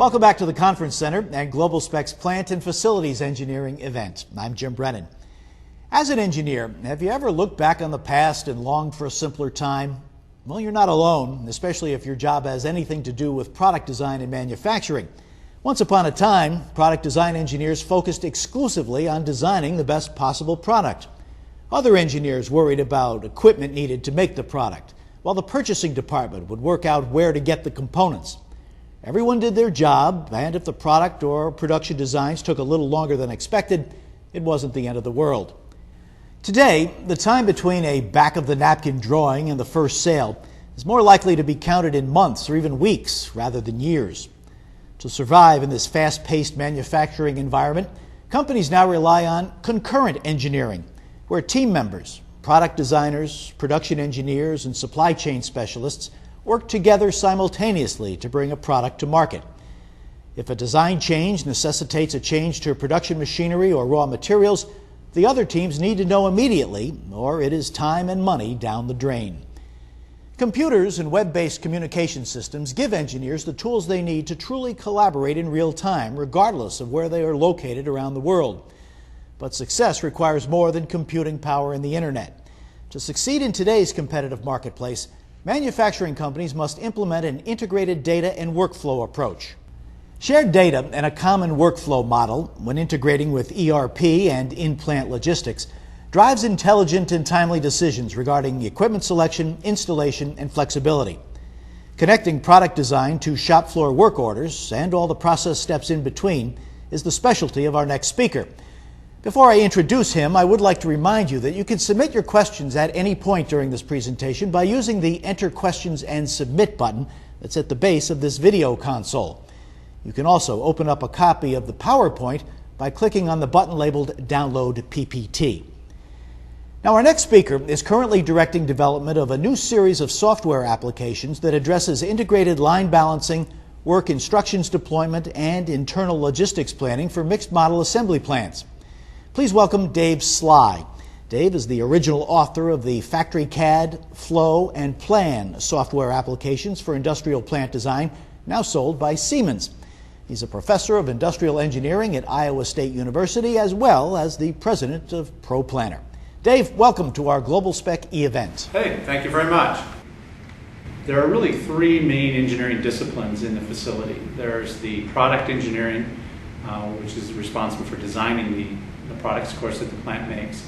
Welcome back to the Conference Center and Global Spec's Plant and Facilities Engineering event. I'm Jim Brennan. As an engineer, have you ever looked back on the past and longed for a simpler time? Well, you're not alone, especially if your job has anything to do with product design and manufacturing. Once upon a time, product design engineers focused exclusively on designing the best possible product. Other engineers worried about equipment needed to make the product, while the purchasing department would work out where to get the components. Everyone did their job, and if the product or production designs took a little longer than expected, it wasn't the end of the world. Today, the time between a back-of-the-napkin drawing and the first sale is more likely to be counted in months or even weeks rather than years. To survive in this fast-paced manufacturing environment, companies now rely on concurrent engineering, where team members, product designers, production engineers, and supply chain specialists work together simultaneously to bring a product to market. If a design change necessitates a change to production machinery or raw materials, the other teams need to know immediately, or it is time and money down the drain. Computers and web-based communication systems give engineers the tools they need to truly collaborate in real time, regardless of where they are located around the world. But success requires more than computing power and the internet. To succeed in today's competitive marketplace, manufacturing companies must implement an integrated data and workflow approach. Shared data and a common workflow model, when integrating with ERP and in-plant logistics, drives intelligent and timely decisions regarding equipment selection, installation, and flexibility. Connecting product design to shop floor work orders and all the process steps in between is the specialty of our next speaker. Before I introduce him, I would like to remind you that you can submit your questions at any point during this presentation by using the Enter Questions and Submit button that's at the base of this video console. You can also open up a copy of the PowerPoint by clicking on the button labeled Download PPT. Now, our next speaker is currently directing development of a new series of software applications that addresses integrated line balancing, work instructions deployment, and internal logistics planning for mixed model assembly plants. Please welcome Dave Sly. Dave is the original author of the Factory CAD, Flow, and Plan software applications for industrial plant design, now sold by Siemens. He's a professor of industrial engineering at Iowa State University, as well as the president of Proplanner. Dave, welcome to our Global Spec e-event. Hey, thank you very much. There are really three main engineering disciplines in the facility. There's the product engineering, which is responsible for designing the products, of course, that the plant makes.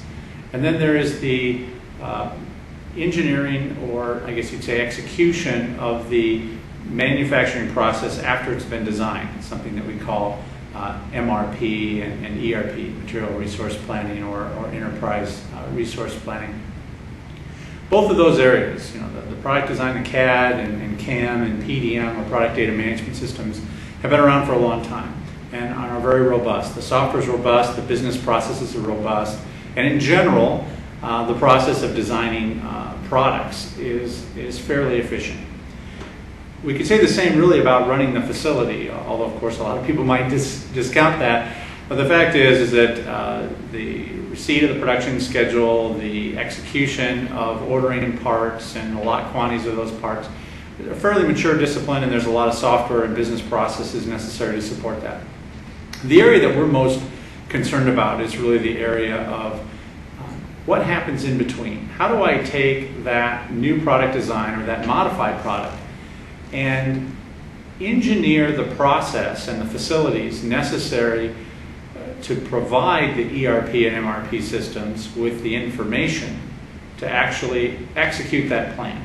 And then there is the engineering, or I guess you'd say execution, of the manufacturing process after it's been designed, something that we call MRP and ERP, Material Resource Planning, or Enterprise Resource Planning. Both of those areas, the product design, the CAD and CAM and PDM, or Product Data Management Systems, have been around for a long time and are very robust. The software is robust, the business processes are robust, and in general, the process of designing products is fairly efficient. We could say the same really about running the facility, although of course a lot of people might discount that. But the fact is that the receipt of the production schedule, the execution of ordering parts and the lot quantities of those parts, a fairly mature discipline, and there's a lot of software and business processes necessary to support that. The area that we're most concerned about is really the area of what happens in between. How do I take that new product design or that modified product and engineer the process and the facilities necessary to provide the ERP and MRP systems with the information to actually execute that plan?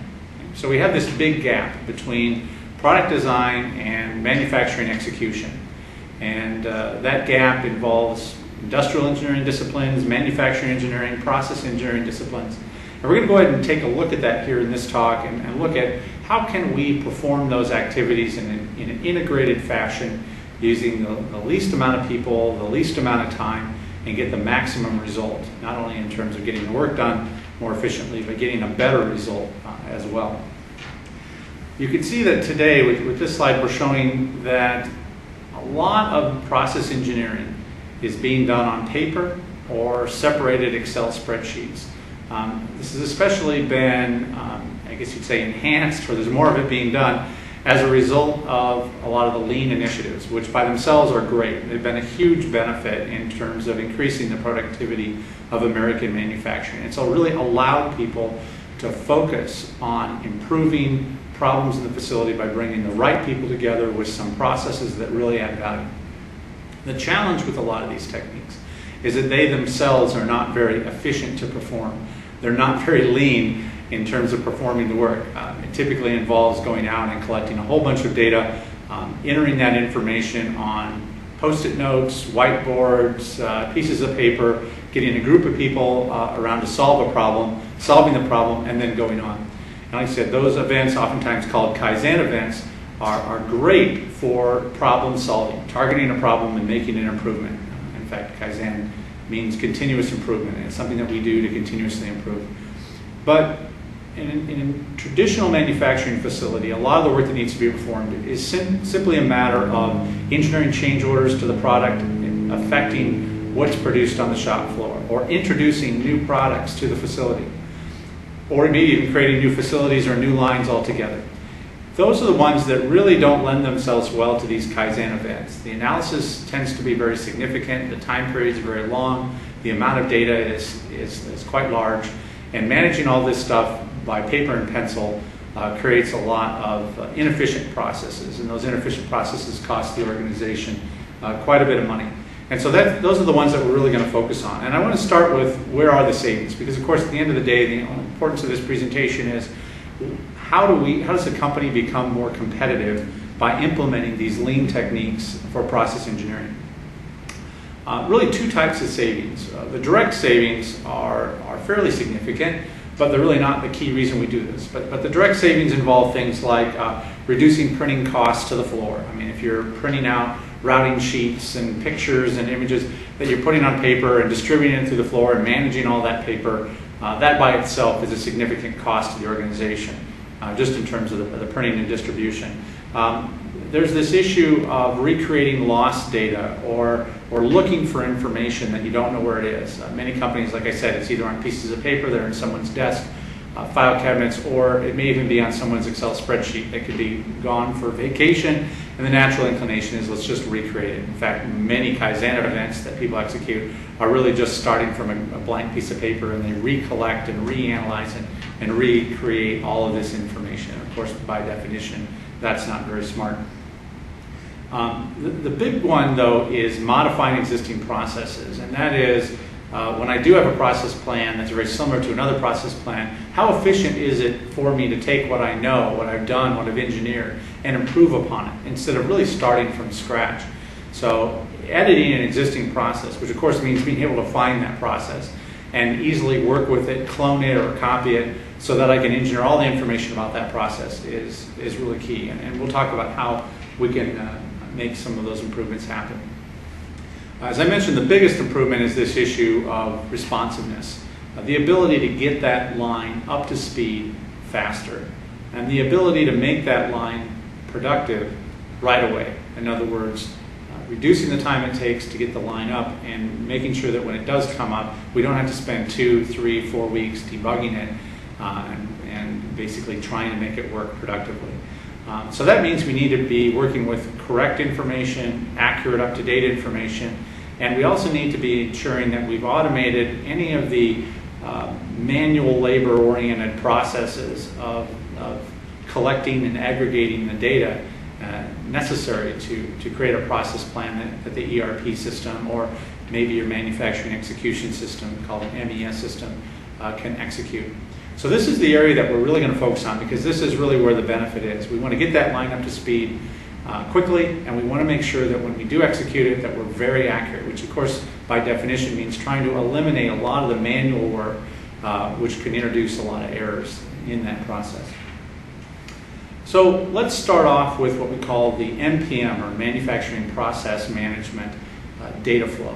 So we have this big gap between product design and manufacturing execution. And that gap involves industrial engineering disciplines, manufacturing engineering, process engineering disciplines. And we're going to go ahead and take a look at that here in this talk and look at how can we perform those activities in an integrated fashion using the least amount of people, the least amount of time, and get the maximum result, not only in terms of getting the work done more efficiently, but getting a better result as well. You can see that today with this slide we're showing that a lot of process engineering is being done on paper or separated Excel spreadsheets. This has especially been, I guess you'd say, enhanced, or there's more of it being done as a result of a lot of the lean initiatives, which by themselves are great. They've been a huge benefit in terms of increasing the productivity of American manufacturing. It's really allowed people to focus on improving problems in the facility by bringing the right people together with some processes that really add value. The challenge with a lot of these techniques is that they themselves are not very efficient to perform. They're not very lean in terms of performing the work. It typically involves going out and collecting a whole bunch of data, entering that information on Post-it notes, whiteboards, pieces of paper, getting a group of people around to solve a problem, solving the problem, and then going on. And like I said, those events, oftentimes called Kaizen events, are great for problem solving, targeting a problem and making an improvement. In fact, Kaizen means continuous improvement, and it's something that we do to continuously improve. But in a traditional manufacturing facility, a lot of the work that needs to be performed is simply a matter of engineering change orders to the product affecting what's produced on the shop floor, or introducing new products to the facility, or maybe even creating new facilities or new lines altogether. Those are the ones that really don't lend themselves well to these Kaizen events. The analysis tends to be very significant, the time periods are very long, the amount of data is quite large, and managing all this stuff by paper and pencil creates a lot of inefficient processes, and those inefficient processes cost the organization quite a bit of money. And so those are the ones that we're really going to focus on. And I want to start with where are the savings, because of course at the end of the day the importance of this presentation is how does the company become more competitive by implementing these lean techniques for process engineering. Really two types of savings. The direct savings are fairly significant, but they're really not the key reason we do this. But the direct savings involve things like reducing printing costs to the floor. I mean, if you're printing out routing sheets and pictures and images that you're putting on paper and distributing it through the floor and managing all that paper, that by itself is a significant cost to the organization, just in terms of the printing and distribution. There's this issue of recreating lost data or looking for information that you don't know where it is. Many companies, like I said, it's either on pieces of paper that are in someone's desk, file cabinets, or it may even be on someone's Excel spreadsheet that could be gone for vacation, and the natural inclination is let's just recreate it. In fact, many Kaizen events that people execute are really just starting from a blank piece of paper, and they recollect and reanalyze it and recreate all of this information. Of course, by definition, that's not very smart. The big one, though, is modifying existing processes, and that is when I do have a process plan that's very similar to another process plan, how efficient is it for me to take what I know, what I've done, what I've engineered, and improve upon it instead of really starting from scratch. So editing an existing process, which of course means being able to find that process and easily work with it, clone it or copy it so that I can engineer all the information about that process is really key. And we'll talk about how we can make some of those improvements happen. As I mentioned, the biggest improvement is this issue of responsiveness, the ability to get that line up to speed faster, and the ability to make that line productive right away. In other words, reducing the time it takes to get the line up and making sure that when it does come up, we don't have to spend 2, 3, 4 weeks debugging it and basically trying to make it work productively. So that means we need to be working with correct information, accurate, up-to-date information, and we also need to be ensuring that we've automated any of the manual labor-oriented processes of collecting and aggregating the data necessary to create a process plan that the ERP system or maybe your manufacturing execution system called an MES system can execute. So this is the area that we're really going to focus on, because this is really where the benefit is. We want to get that line up to speed quickly, and we want to make sure that when we do execute it that we're very accurate, which of course by definition means trying to eliminate a lot of the manual work which can introduce a lot of errors in that process. So let's start off with what we call the MPM, or Manufacturing Process Management data flow.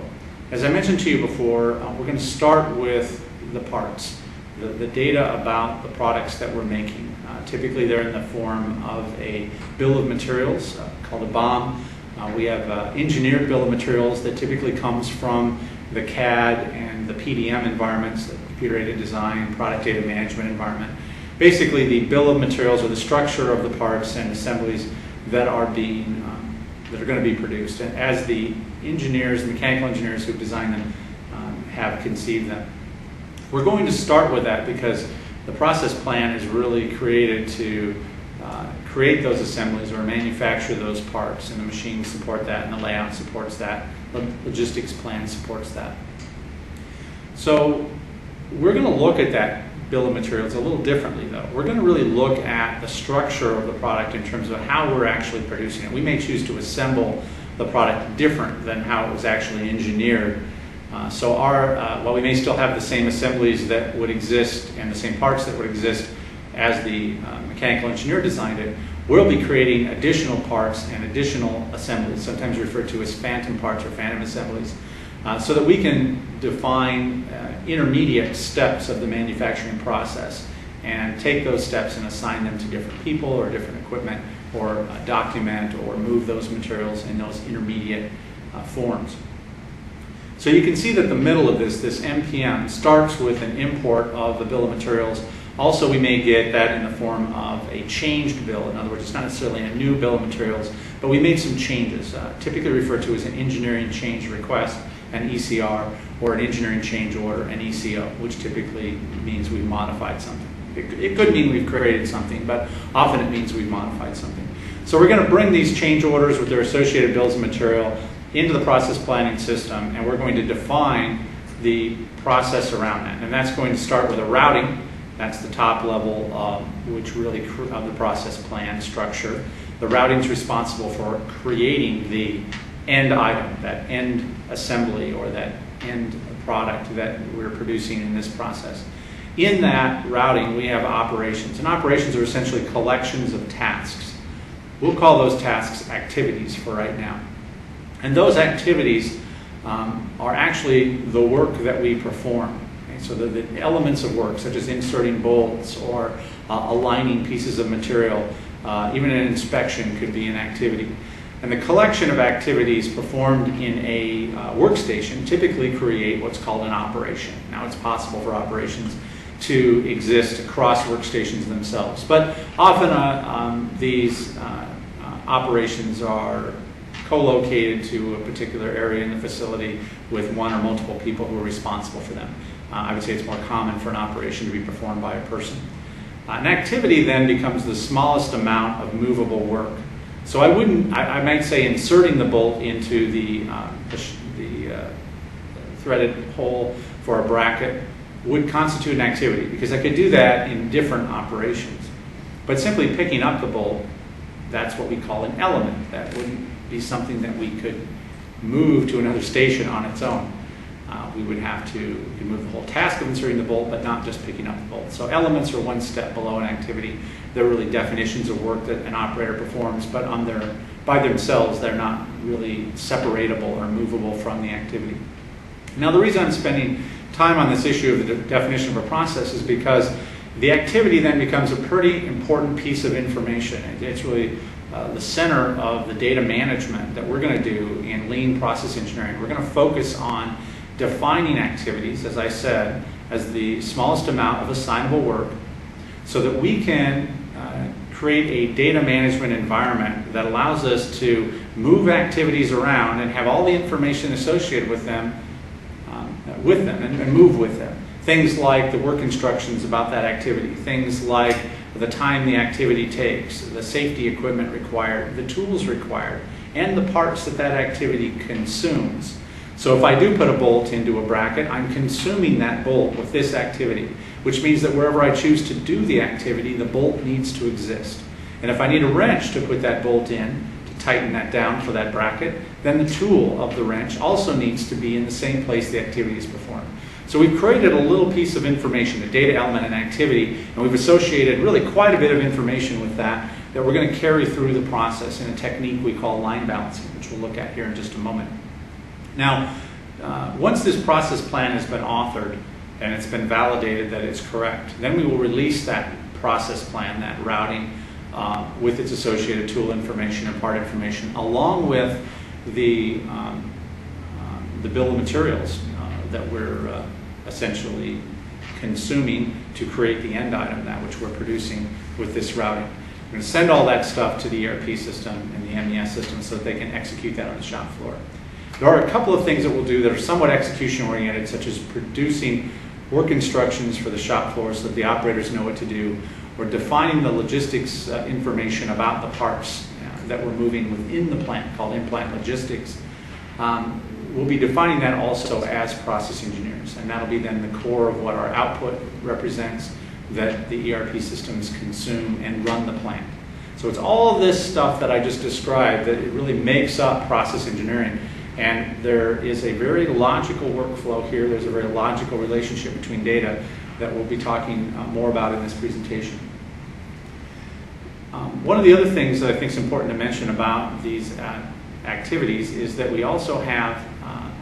As I mentioned to you before, we're going to start with the parts. The data about the products that we're making. Typically they're in the form of a bill of materials called a BOM. We have engineered bill of materials that typically comes from the CAD and the PDM environments, the computer aided design, product data management environment. basically the bill of materials or the structure of the parts and assemblies that are going to be produced, and as the engineers, mechanical engineers who've designed them have conceived them. We're going to start with that because the process plan is really created to create those assemblies or manufacture those parts, and the machines support that, and the layout supports that, the logistics plan supports that. So we're going to look at that bill of materials a little differently, though. We're going to really look at the structure of the product in terms of how we're actually producing it. We may choose to assemble the product different than how it was actually engineered. So while we may still have the same assemblies that would exist and the same parts that would exist as the mechanical engineer designed it, we'll be creating additional parts and additional assemblies, sometimes referred to as phantom parts or phantom assemblies, so that we can define intermediate steps of the manufacturing process and take those steps and assign them to different people or different equipment, or document or move those materials in those intermediate forms. So you can see that the middle of this MPM, starts with an import of the bill of materials. Also, we may get that in the form of a changed bill. In other words, it's not necessarily a new bill of materials, but we made some changes, typically referred to as an engineering change request, an ECR, or an engineering change order, an ECO, which typically means we've modified something. It could mean we've created something, but often it means we've modified something. So we're going to bring these change orders with their associated bills of material into the process planning system, and we're going to define the process around that. And that's going to start with a routing. That's the top level, which really of the process plan structure. The routing is responsible for creating the end item, that end assembly or that end product that we're producing in this process. In that routing, we have operations, and operations are essentially collections of tasks. We'll call those tasks activities for right now. And those activities are actually the work that we perform. Okay? So the elements of work, such as inserting bolts or aligning pieces of material, even an inspection could be an activity. And the collection of activities performed in a workstation typically create what's called an operation. Now, it's possible for operations to exist across workstations themselves, but often these operations are co-located to a particular area in the facility with one or multiple people who are responsible for them. I would say it's more common for an operation to be performed by a person. An activity then becomes the smallest amount of movable work. So I might say inserting the bolt into the threaded hole for a bracket would constitute an activity, because I could do that in different operations. But simply picking up the bolt, that's what we call an element. That wouldn't be something that we could move to another station on its own. We could move the whole task of inserting the bolt, but not just picking up the bolt. So elements are one step below an activity. They're really definitions of work that an operator performs, but by themselves, they're not really separatable or movable from the activity. Now, the reason I'm spending time on this issue of the definition of a process is because the activity then becomes a pretty important piece of information. It's really the center of the data management that we're going to do in lean process engineering. We're going to focus on defining activities, as I said, as the smallest amount of assignable work, so that we can create a data management environment that allows us to move activities around and have all the information associated with them and move with them. Things like the work instructions about that activity, things like the time the activity takes, the safety equipment required, the tools required, and the parts that activity consumes. So if I do put a bolt into a bracket, I'm consuming that bolt with this activity, which means that wherever I choose to do the activity, the bolt needs to exist. And if I need a wrench to put that bolt in, to tighten that down for that bracket, then the tool of the wrench also needs to be in the same place the activity is performed. So we've created a little piece of information, a data element, an activity, and we've associated really quite a bit of information with that we're going to carry through the process in a technique we call line balancing, which we'll look at here in just a moment. Now, once this process plan has been authored and it's been validated that it's correct, then we will release that process plan, that routing, with its associated tool information and part information, along with the bill of materials that we're essentially consuming to create the end item, that which we're producing with this routing. We're going to send all that stuff to the ERP system and the MES system so that they can execute that on the shop floor. There are a couple of things that we'll do that are somewhat execution oriented, such as producing work instructions for the shop floor so that the operators know what to do, or defining the logistics information about the parts that we're moving within the plant, called in-plant logistics. We'll be defining that also as process engineers, and that'll be then the core of what our output represents that the ERP systems consume and run the plant. So it's all of this stuff that I just described that it really makes up process engineering. And there is a very logical workflow here. There's a very logical relationship between data that we'll be talking more about in this presentation. One of the other things that I think is important to mention about these activities is that we also have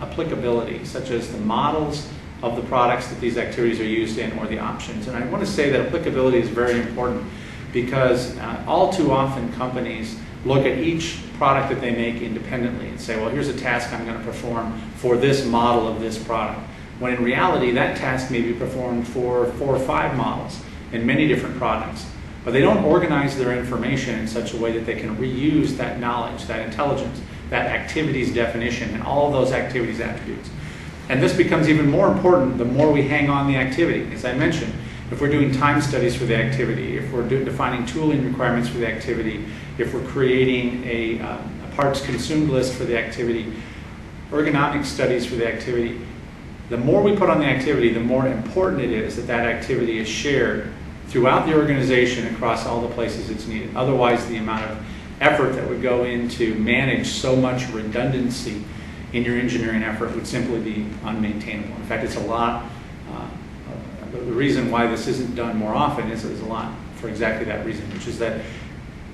applicability, such as the models of the products that these activities are used in or the options. And I want to say that applicability is very important because all too often companies look at each product that they make independently and say, well, here's a task I'm going to perform for this model of this product. When in reality, that task may be performed for 4 or 5 models in many different products. But they don't organize their information in such a way that they can reuse that knowledge, that intelligence, that activities definition, and all of those activities attributes. And this becomes even more important the more we hang on the activity. As I mentioned, if we're doing time studies for the activity, if we're defining tooling requirements for the activity, if we're creating a parts consumed list for the activity, ergonomic studies for the activity, the more we put on the activity, the more important it is that that activity is shared throughout the organization across all the places it's needed. Otherwise, the amount of effort that would go into manage so much redundancy in your engineering effort would simply be unmaintainable. In fact, it's a lot. The reason why this isn't done more often is a lot for exactly that reason, which is that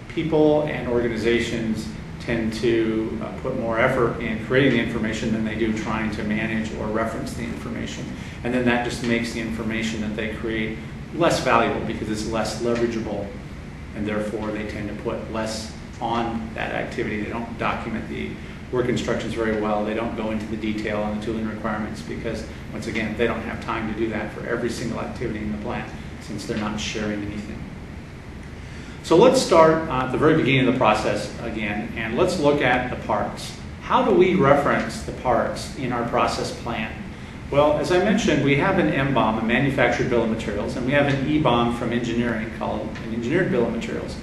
people and organizations tend to put more effort in creating the information than they do trying to manage or reference the information. And then that just makes the information that they create less valuable because it's less leverageable, and therefore they tend to put less on that activity. They don't document the work instructions very well. They don't go into the detail on the tooling requirements because, once again, they don't have time to do that for every single activity in the plant since they're not sharing anything. So let's start at the very beginning of the process again, and let's look at the parts. How do we reference the parts in our process plan? Well, as I mentioned, we have an MBOM, a manufactured bill of materials, and we have an EBOM from engineering called an engineered bill of materials.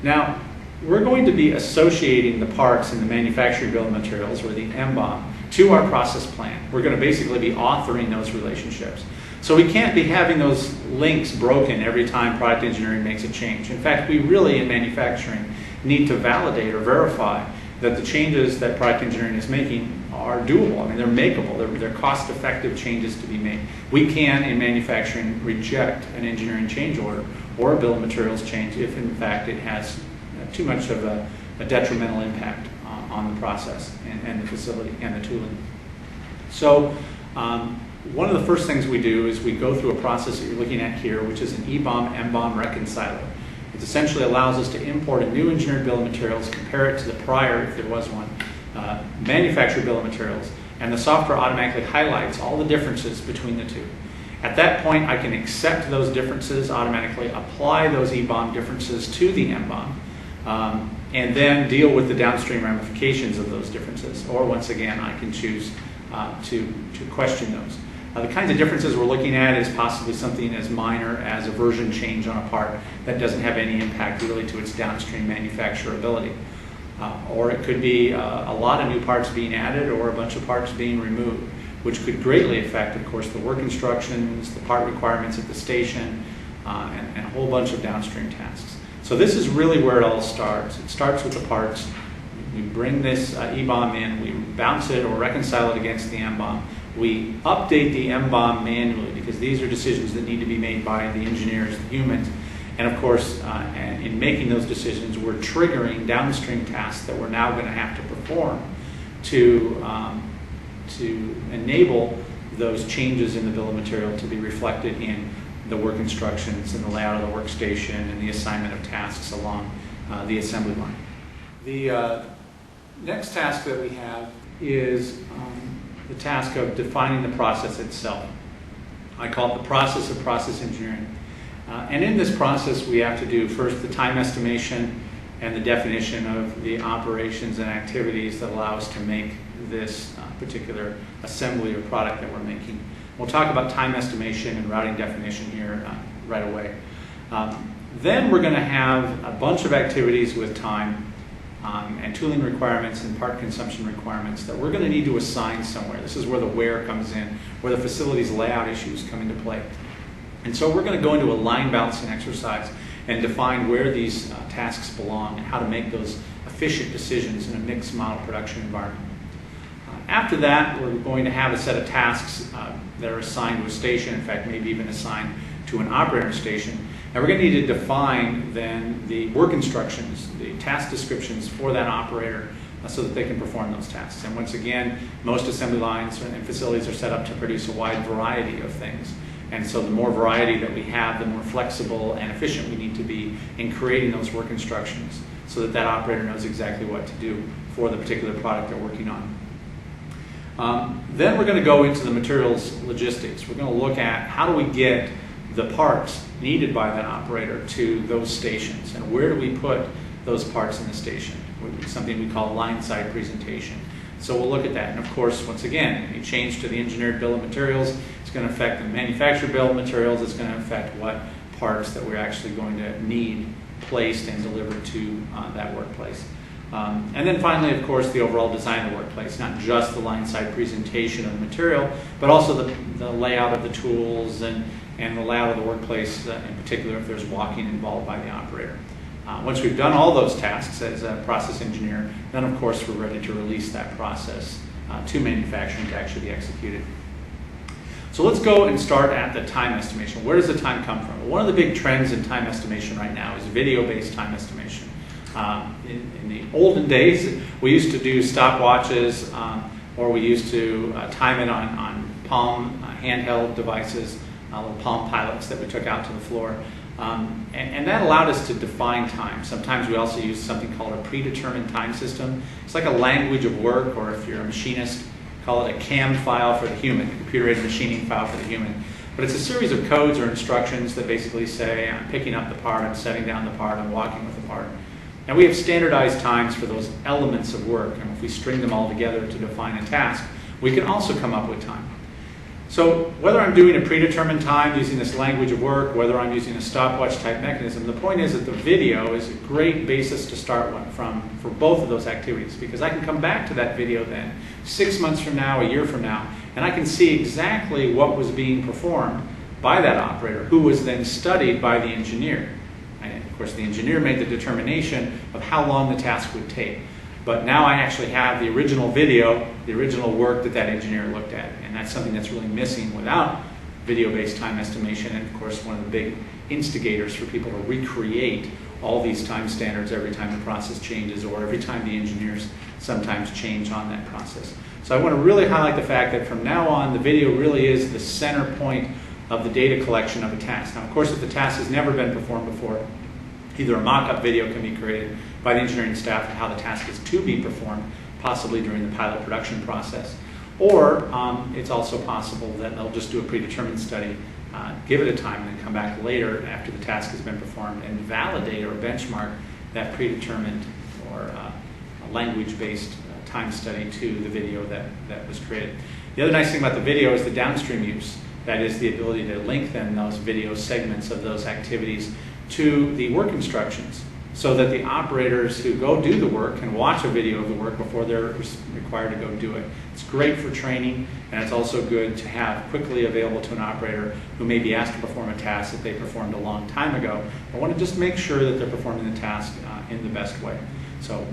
Now, we're going to be associating the parts in the manufactured bill of materials, or the MBOM, to our process plan. We're going to basically be authoring those relationships. So we can't be having those links broken every time product engineering makes a change. In fact, we really, in manufacturing, need to validate or verify that the changes that product engineering is making are doable. I mean, they're makeable. They're cost-effective changes to be made. We can, in manufacturing, reject an engineering change order or a bill of materials change if, in fact, it has too much of a detrimental impact on the process and the facility and the tooling. So one of the first things we do is we go through a process that you're looking at here, which is an EBOM-MBOM reconciler. It essentially allows us to import a new engineered bill of materials, compare it to the prior, if there was one, manufactured bill of materials, and the software automatically highlights all the differences between the two. At that point, I can accept those differences, automatically apply those EBOM differences to the MBOM, and then deal with the downstream ramifications of those differences. Or once again, I can choose to question those. The kinds of differences we're looking at is possibly something as minor as a version change on a part that doesn't have any impact really to its downstream manufacturability. Or it could be a lot of new parts being added or a bunch of parts being removed, which could greatly affect, of course, the work instructions, the part requirements at the station, and a whole bunch of downstream tasks. So this is really where it all starts. It starts with the parts. We bring this EBOM in, we bounce it or reconcile it against the MBOM. We update the MBOM manually because these are decisions that need to be made by the engineers, the humans. And of course, in making those decisions, we're triggering downstream tasks that we're now going to have to perform to enable those changes in the bill of material to be reflected in the work instructions and the layout of the workstation and the assignment of tasks along the assembly line. The next task that we have is the task of defining the process itself. I call it the process of process engineering. And in this process, we have to do first the time estimation and the definition of the operations and activities that allow us to make this particular assembly or product that we're making. We'll talk about time estimation and routing definition here right away. Then we're going to have a bunch of activities with time and tooling requirements and part consumption requirements that we're going to need to assign somewhere. This is where the where comes in, where the facility's layout issues come into play. And so we're going to go into a line balancing exercise and define where these tasks belong and how to make those efficient decisions in a mixed model production environment. After that, we're going to have a set of tasks that are assigned to a station, in fact, maybe even assigned to an operator station. And we're going to need to define then the work instructions, the task descriptions for that operator so that they can perform those tasks. And once again, most assembly lines and facilities are set up to produce a wide variety of things. And so the more variety that we have, the more flexible and efficient we need to be in creating those work instructions so that that operator knows exactly what to do for the particular product they're working on. Then we're going to go into the materials logistics. We're going to look at how do we get the parts needed by that operator to those stations, and where do we put those parts in the station, something we call line side presentation. So we'll look at that. And of course, once again, a change to the engineered bill of materials, it's going to affect the manufactured bill of materials, it's going to affect what parts that we're actually going to need placed and delivered to that workplace. And then finally, of course, the overall design of the workplace, not just the line side presentation of the material, but also the layout of the tools and the layout of the workplace, in particular if there's walking involved by the operator. Once we've done all those tasks as a process engineer, then of course we're ready to release that process to manufacturing to actually be executed. So let's go and start at the time estimation. Where does the time come from? Well, one of the big trends in time estimation right now is video-based time estimation. In the olden days, we used to do stopwatches, or we used to time it on Palm handheld devices, little Palm pilots that we took out to the floor. And that allowed us to define time. Sometimes we also use something called a predetermined time system. It's like a language of work, or if you're a machinist, call it a CAM file for the human, a computer-aided machining file for the human. But it's a series of codes or instructions that basically say, I'm picking up the part, I'm setting down the part, I'm walking with the part. And we have standardized times for those elements of work. And if we string them all together to define a task, we can also come up with time. So whether I'm doing a predetermined time using this language of work, whether I'm using a stopwatch type mechanism, the point is that the video is a great basis to start from for both of those activities, because I can come back to that video then 6 months from now, a year from now, and I can see exactly what was being performed by that operator, who was then studied by the engineer. And of course, the engineer made the determination of how long the task would take. But now I actually have the original video, the original work that that engineer looked at. And that's something that's really missing without video-based time estimation. And of course, one of the big instigators for people to recreate all these time standards every time the process changes, or every time the engineers sometimes change on that process. So I want to really highlight the fact that from now on, the video really is the center point of the data collection of a task. Now, of course, if the task has never been performed before, either a mock-up video can be created by the engineering staff of how the task is to be performed, possibly during the pilot production process. Or it's also possible that they'll just do a predetermined study, give it a time, and then come back later after the task has been performed and validate or benchmark that predetermined or language-based time study to the video that was created. The other nice thing about the video is the downstream use. That is the ability to lengthen those video segments of those activities to the work instructions, so that the operators who go do the work can watch a video of the work before they're required to go do it. It's great for training, and it's also good to have quickly available to an operator who may be asked to perform a task that they performed a long time ago, but want to just make sure that they're performing the task in the best way. So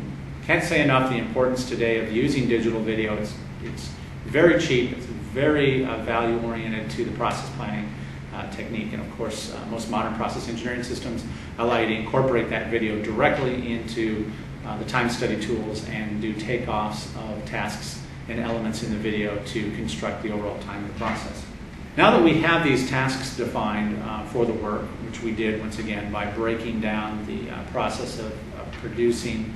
can't say enough the importance today of using digital video. It's very cheap, it's very value-oriented to the process planning technique, and of course most modern process engineering systems allow you to incorporate that video directly into the time study tools and do takeoffs of tasks and elements in the video to construct the overall time of the process. Now that we have these tasks defined for the work, which we did once again by breaking down the process of producing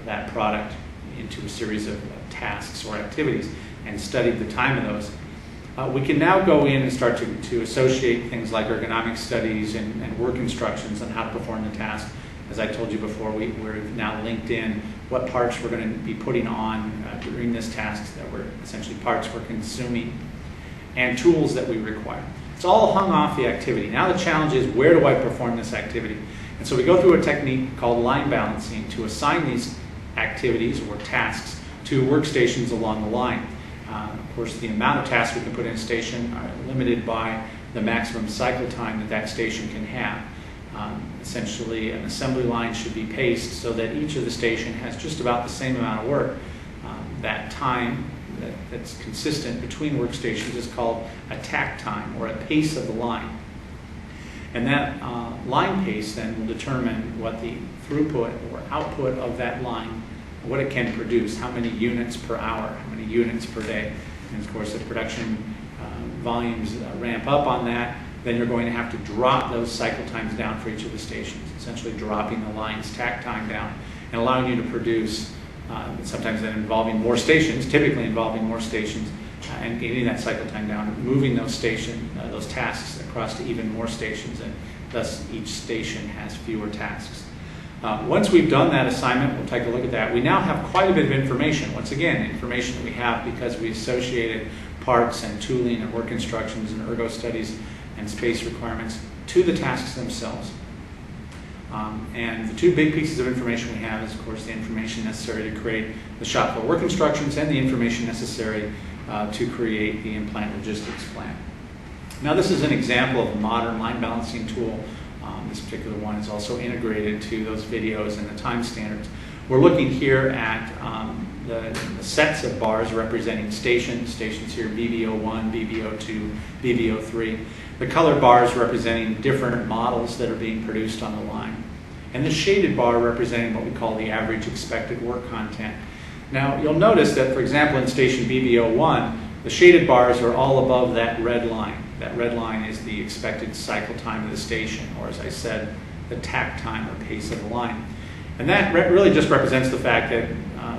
that product into a series of tasks or activities and studied the time of those, we can now go in and start to associate things like ergonomic studies and work instructions on how to perform the task. As I told you before, we're now linked in what parts we're going to be putting on during this task that were essentially parts we're consuming, and tools that we require. It's all hung off the activity. Now the challenge is, where do I perform this activity? And so we go through a technique called line balancing to assign these activities or tasks to workstations along the line. Of course, the amount of tasks we can put in a station are limited by the maximum cycle time that that station can have. Essentially, an assembly line should be paced so that each of the station has just about the same amount of work. That time that's consistent between workstations is called a takt time, or a pace of the line. And that line pace then will determine what the throughput or output of that line, what it can produce, how many units per hour, how many units per day. And of course, if production volumes ramp up on that, then you're going to have to drop those cycle times down for each of the stations, essentially dropping the line's takt time down and allowing you to produce, sometimes then involving more stations, typically involving more stations, and getting that cycle time down, moving those those tasks across to even more stations, and thus each station has fewer tasks. Once we've done that assignment, we'll take a look at that. We now have quite a bit of information. Once again, information that we have because we associated parts and tooling and work instructions and ergo studies and space requirements to the tasks themselves. And the two big pieces of information we have is, of course, the information necessary to create the shop floor work instructions and the information necessary to create the implant logistics plan. Now, this is an example of a modern line balancing tool. This particular one is also integrated to those videos and the time standards. We're looking here at the sets of bars representing stations here, BB01, BB02, BB03. The colored bars representing different models that are being produced on the line. And the shaded bar representing what we call the average expected work content. Now, you'll notice that, for example, in station BB01, the shaded bars are all above that red line. That red line is the expected cycle time of the station, or as I said, the takt time or pace of the line. And that really just represents the fact that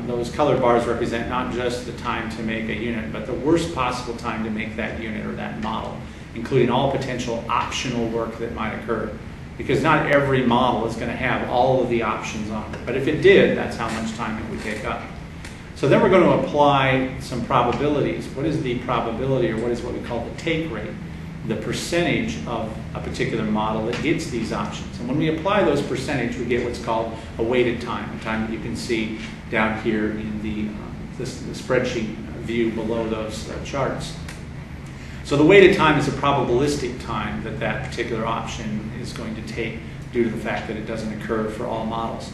those colored bars represent not just the time to make a unit, but the worst possible time to make that unit or that model, including all potential optional work that might occur. Because not every model is going to have all of the options on it. But if it did, that's how much time it would take up. So then we're going to apply some probabilities. What is the probability, or what is what we call the take rate? The percentage of a particular model that gets these options. And when we apply those percentage, we get what's called a weighted time, a time that you can see down here in the spreadsheet view below those charts. So the weighted time is a probabilistic time that that particular option is going to take due to the fact that it doesn't occur for all models.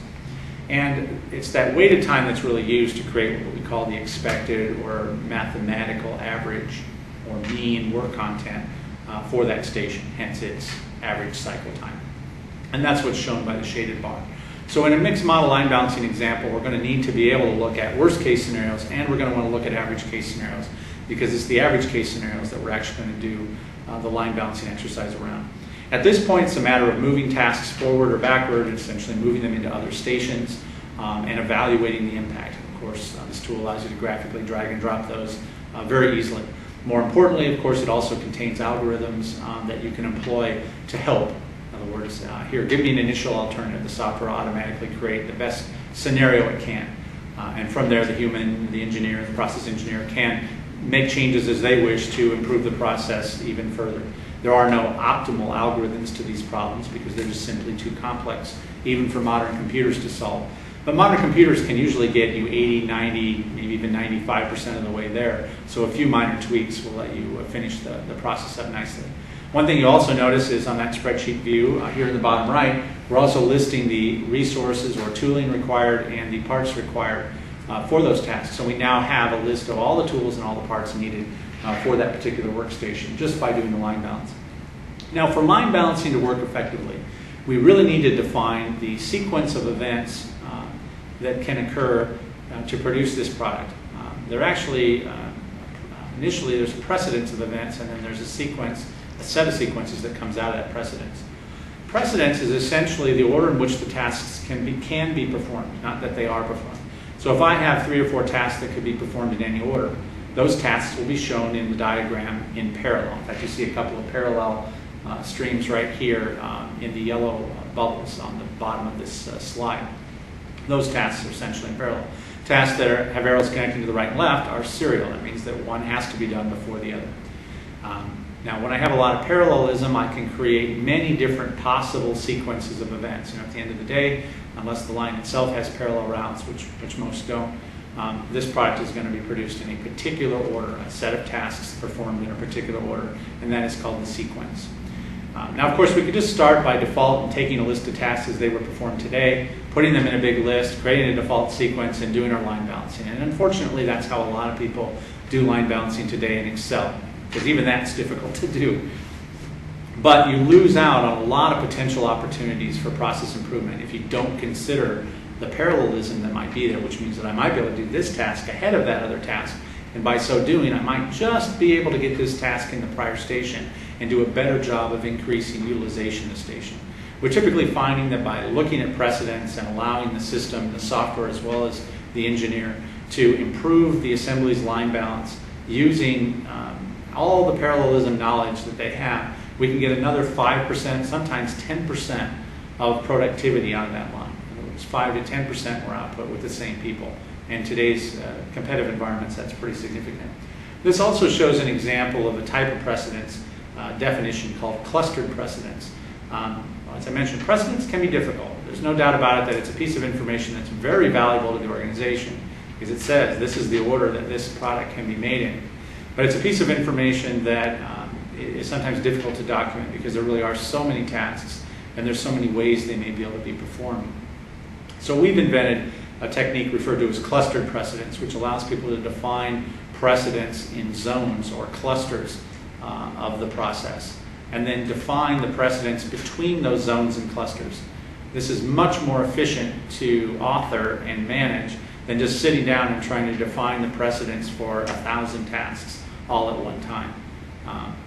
And it's that weighted time that's really used to create what we call the expected or mathematical average or mean work content for that station, hence its average cycle time. And that's what's shown by the shaded bar. So in a mixed model line balancing example, we're going to need to be able to look at worst case scenarios, and we're going to want to look at average case scenarios, because it's the average case scenarios that we're actually going to do the line balancing exercise around. At this point, it's a matter of moving tasks forward or backward, essentially moving them into other stations, and evaluating the impact. Of course, this tool allows you to graphically drag and drop those very easily. More importantly, of course, it also contains algorithms that you can employ to help. In other words, here, give me an initial alternative. The software will automatically create the best scenario it can. And from there, the human, the engineer, the process engineer can make changes as they wish to improve the process even further. There are no optimal algorithms to these problems because they're just simply too complex, even for modern computers to solve. But modern computers can usually get you 80, 90, maybe even 95% of the way there. So a few minor tweaks will let you finish the process up nicely. One thing you also notice is on that spreadsheet view here in the bottom right, we're also listing the resources or tooling required and the parts required for those tasks. So we now have a list of all the tools and all the parts needed for that particular workstation just by doing the line balance. Now, for line balancing to work effectively, we really need to define the sequence of events that can occur to produce this product. There actually, initially there's a precedence of events, and then there's a set of sequences that comes out of that precedence. Precedence is essentially the order in which the tasks can be performed, not that they are performed. So if I have 3 or 4 tasks that could be performed in any order, those tasks will be shown in the diagram in parallel. In fact, you see a couple of parallel streams right here in the yellow bubbles on the bottom of this slide. Those tasks are essentially in parallel. Tasks that have arrows connecting to the right and left are serial. That means that one has to be done before the other. Now, when I have a lot of parallelism, I can create many different possible sequences of events. At the end of the day, unless the line itself has parallel routes, which most don't, this product is going to be produced in a particular order, a set of tasks performed in a particular order, and that is called the sequence. Now, of course, we could just start by default and taking a list of tasks as they were performed today, putting them in a big list, creating a default sequence, and doing our line balancing. And unfortunately, that's how a lot of people do line balancing today in Excel, because even that's difficult to do. But you lose out on a lot of potential opportunities for process improvement if you don't consider the parallelism that might be there, which means that I might be able to do this task ahead of that other task. And by so doing, I might just be able to get this task in the prior station and do a better job of increasing utilization of the station. We're typically finding that by looking at precedence and allowing the system, the software, as well as the engineer to improve the assembly's line balance using all the parallelism knowledge that they have, we can get another 5%, sometimes 10% of productivity out of that line. In other words, 5 to 10% more output with the same people. In today's competitive environments, that's pretty significant. This also shows an example of a type of precedence definition called clustered precedence. As I mentioned, precedence can be difficult. There's no doubt about it that it's a piece of information that's very valuable to the organization because it says this is the order that this product can be made in. But it's a piece of information that is sometimes difficult to document because there really are so many tasks and there's so many ways they may be able to be performed. So we've invented a technique referred to as clustered precedence, which allows people to define precedence in zones or clusters of the process, and then define the precedence between those zones and clusters. This is much more efficient to author and manage than just sitting down and trying to define the precedence for 1,000 tasks all at one time.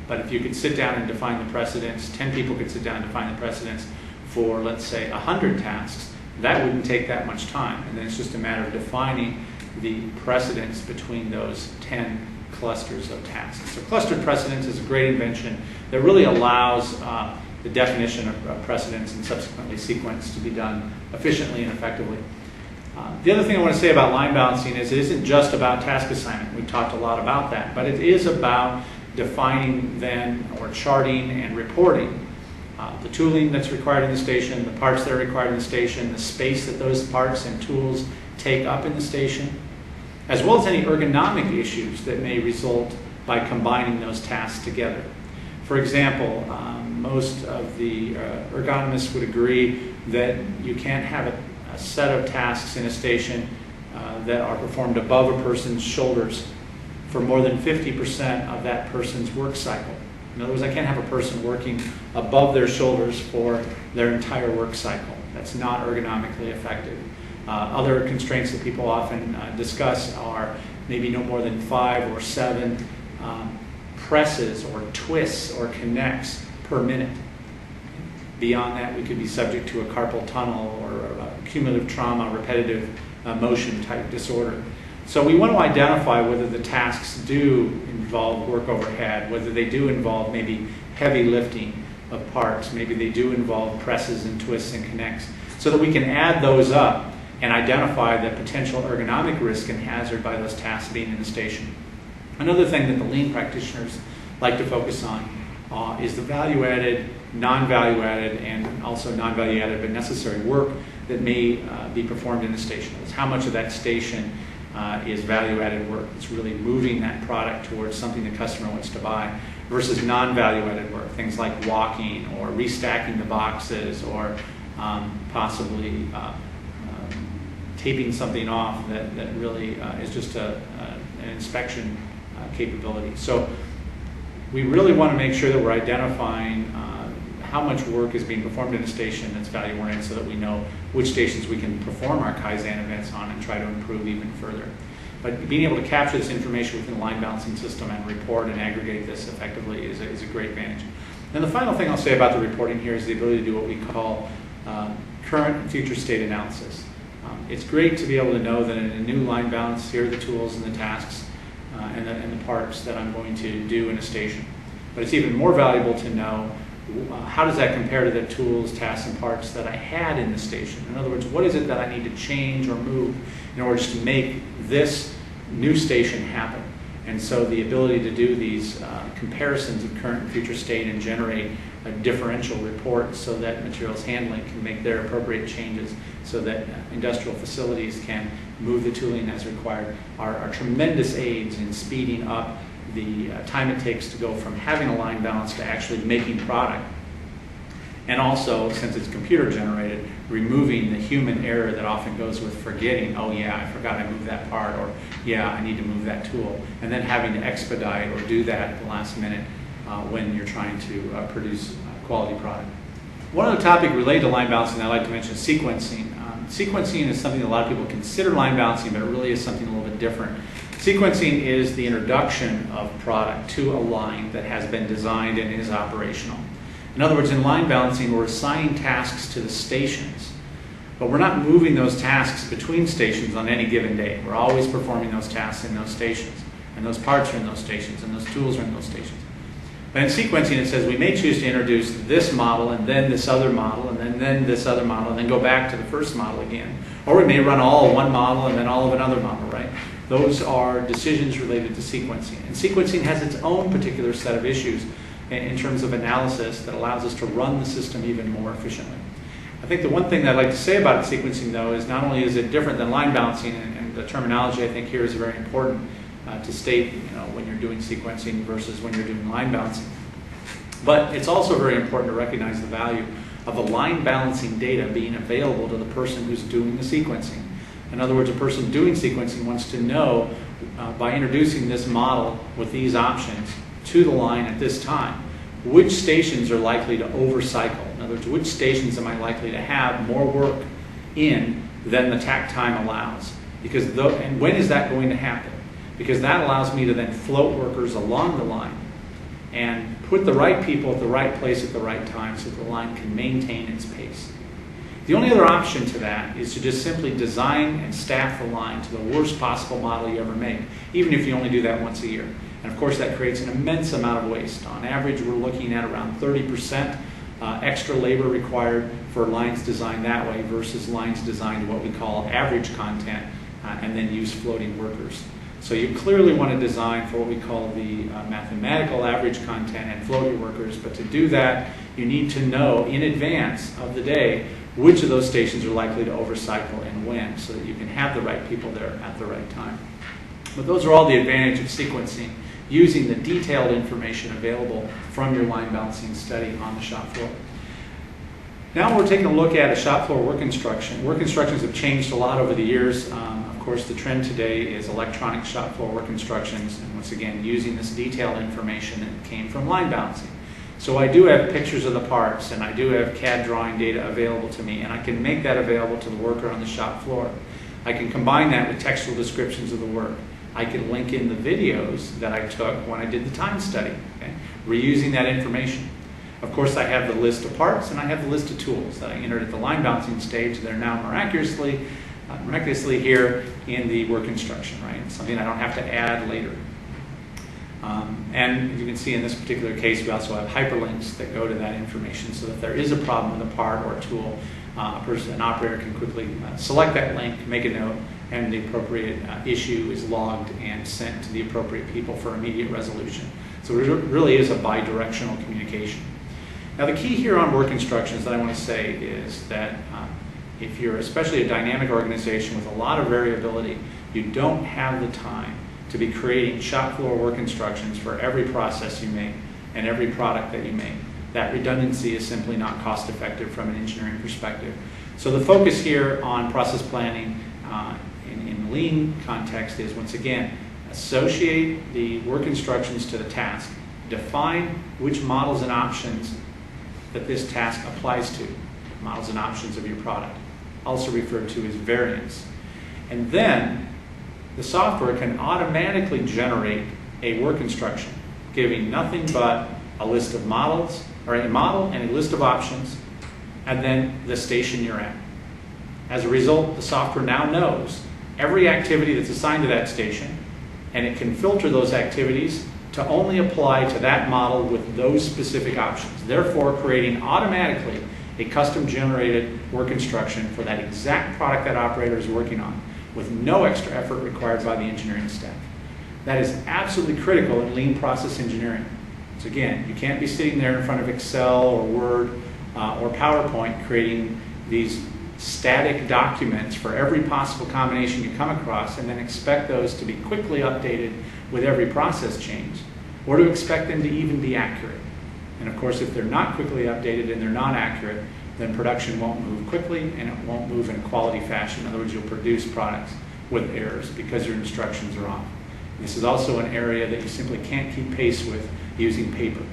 But if you could sit down and define the precedence, 10 people could sit down and define the precedence for, let's say, 100 tasks, that wouldn't take that much time. And then it's just a matter of defining the precedence between those 10 clusters of tasks. So clustered precedence is a great invention that really allows the definition of precedence and subsequently sequence to be done efficiently and effectively. The other thing I want to say about line balancing is it isn't just about task assignment. We've talked a lot about that, but it is about defining then or charting and reporting the tooling that's required in the station, the parts that are required in the station, the space that those parts and tools take up in the station, as well as any ergonomic issues that may result by combining those tasks together. For example, most of the ergonomists would agree that you can't have a set of tasks in a station that are performed above a person's shoulders for more than 50% of that person's work cycle. In other words, I can't have a person working above their shoulders for their entire work cycle. That's not ergonomically effective. Other constraints that people often discuss are maybe no more than 5 or 7 presses or twists or connects per minute. Beyond that, we could be subject to a carpal tunnel or a cumulative trauma, repetitive motion type disorder. So we want to identify whether the tasks do involve work overhead, whether they do involve maybe heavy lifting of parts, maybe they do involve presses and twists and connects, so that we can add those up and identify the potential ergonomic risk and hazard by those tasks being in the station. Another thing that the lean practitioners like to focus on is the value-added, non-value-added, and also non-value-added but necessary work that may be performed in the station. It's how much of that station is value-added work. It's really moving that product towards something the customer wants to buy versus non-value-added work, things like walking or restacking the boxes or possibly taping something off that really is just an inspection capability. So we really want to make sure that we're identifying how much work is being performed in a station that's value-oriented so that we know which stations we can perform our Kaizen events on and try to improve even further. But being able to capture this information within the line balancing system and report and aggregate this effectively is a great advantage. And the final thing I'll say about the reporting here is the ability to do what we call current and future state analysis. It's great to be able to know that in a new line balance, here are the tools and the tasks and the parts that I'm going to do in a station. But it's even more valuable to know how does that compare to the tools, tasks, and parts that I had in the station. In other words, what is it that I need to change or move in order to make this new station happen? And so the ability to do these comparisons of current and future state and generate a differential report so that materials handling can make their appropriate changes so that industrial facilities can move the tooling as required are tremendous aids in speeding up the time it takes to go from having a line balance to actually making product. And also, since it's computer generated, removing the human error that often goes with forgetting, oh yeah, I forgot I moved that part, or yeah, I need to move that tool, and then having to expedite or do that at the last minute when you're trying to produce a quality product. One other topic related to line balancing I'd like to mention is sequencing. Sequencing is something that a lot of people consider line balancing, but it really is something a little bit different. Sequencing is the introduction of product to a line that has been designed and is operational. In other words, in line balancing, we're assigning tasks to the stations, but we're not moving those tasks between stations on any given day. We're always performing those tasks in those stations, and those parts are in those stations, and those tools are in those stations. But in sequencing, it says we may choose to introduce this model, and then this other model, and then this other model, and then go back to the first model again. Or we may run all of one model and then all of another model, right? Those are decisions related to sequencing. And sequencing has its own particular set of issues in terms of analysis that allows us to run the system even more efficiently. I think the one thing that I'd like to say about sequencing, though, is not only is it different than line balancing, and the terminology I think here is very important to state, when you're doing sequencing versus when you're doing line balancing. But it's also very important to recognize the value of the line balancing data being available to the person who's doing the sequencing. In other words, a person doing sequencing wants to know, by introducing this model with these options to the line at this time, which stations are likely to overcycle. In other words, which stations am I likely to have more work in than the takt time allows? And when is that going to happen? Because that allows me to then float workers along the line and put the right people at the right place at the right time so the line can maintain its pace. The only other option to that is to just simply design and staff the line to the worst possible model you ever make, even if you only do that once a year. And of course, that creates an immense amount of waste. On average, we're looking at around 30% extra labor required for lines designed that way versus lines designed to what we call average content and then use floating workers. So you clearly want to design for what we call the mathematical average content and float your workers, but to do that, you need to know in advance of the day which of those stations are likely to overcycle and when, so that you can have the right people there at the right time. But those are all the advantages of sequencing, using the detailed information available from your line balancing study on the shop floor. Now we're taking a look at a shop floor work instruction. Work instructions have changed a lot over the years. Of course, the trend today is electronic shop floor work instructions, and once again, using this detailed information that came from line balancing. So I do have pictures of the parts, and I do have CAD drawing data available to me, and I can make that available to the worker on the shop floor. I can combine that with textual descriptions of the work. I can link in the videos that I took when I did the time study, okay? Reusing that information. Of course, I have the list of parts, and I have the list of tools that I entered at the line balancing stage that are now miraculously here in the work instruction, right? It's something I don't have to add later. And as you can see in this particular case, we also have hyperlinks that go to that information so that if there is a problem with a part or a tool, an operator can quickly select that link, make a note, and the appropriate issue is logged and sent to the appropriate people for immediate resolution. So it really is a bi-directional communication. Now the key here on work instructions that I want to say is that if you're especially a dynamic organization with a lot of variability, you don't have the time to be creating shop floor work instructions for every process you make and every product that you make. That redundancy is simply not cost effective from an engineering perspective. So the focus here on process planning in lean context is, once again, associate the work instructions to the task. Define which models and options that this task applies to, models and options of your product, also referred to as variants. And then the software can automatically generate a work instruction, giving nothing but a list of models, or a model and a list of options, and then the station you're at. As a result, the software now knows every activity that's assigned to that station, and it can filter those activities to only apply to that model with those specific options, therefore creating automatically a custom-generated work instruction for that exact product that operator is working on, with no extra effort required by the engineering staff. That is absolutely critical in lean process engineering. So again, you can't be sitting there in front of Excel or Word or PowerPoint creating these static documents for every possible combination you come across and then expect those to be quickly updated with every process change, or to expect them to even be accurate. And of course, if they're not quickly updated and they're not accurate, then production won't move quickly and it won't move in a quality fashion. In other words, you'll produce products with errors because your instructions are off. This is also an area that you simply can't keep pace with using paper.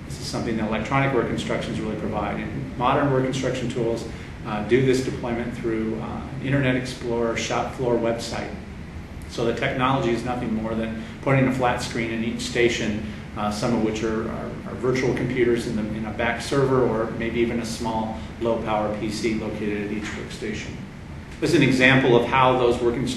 This is something that electronic work instructions really provide. And modern work instruction tools do this deployment through Internet Explorer, shop floor website. So the technology is nothing more than putting a flat screen in each station, some of which are virtual computers in a back server, or maybe even a small low-power PC located at each workstation. This is an example of how those working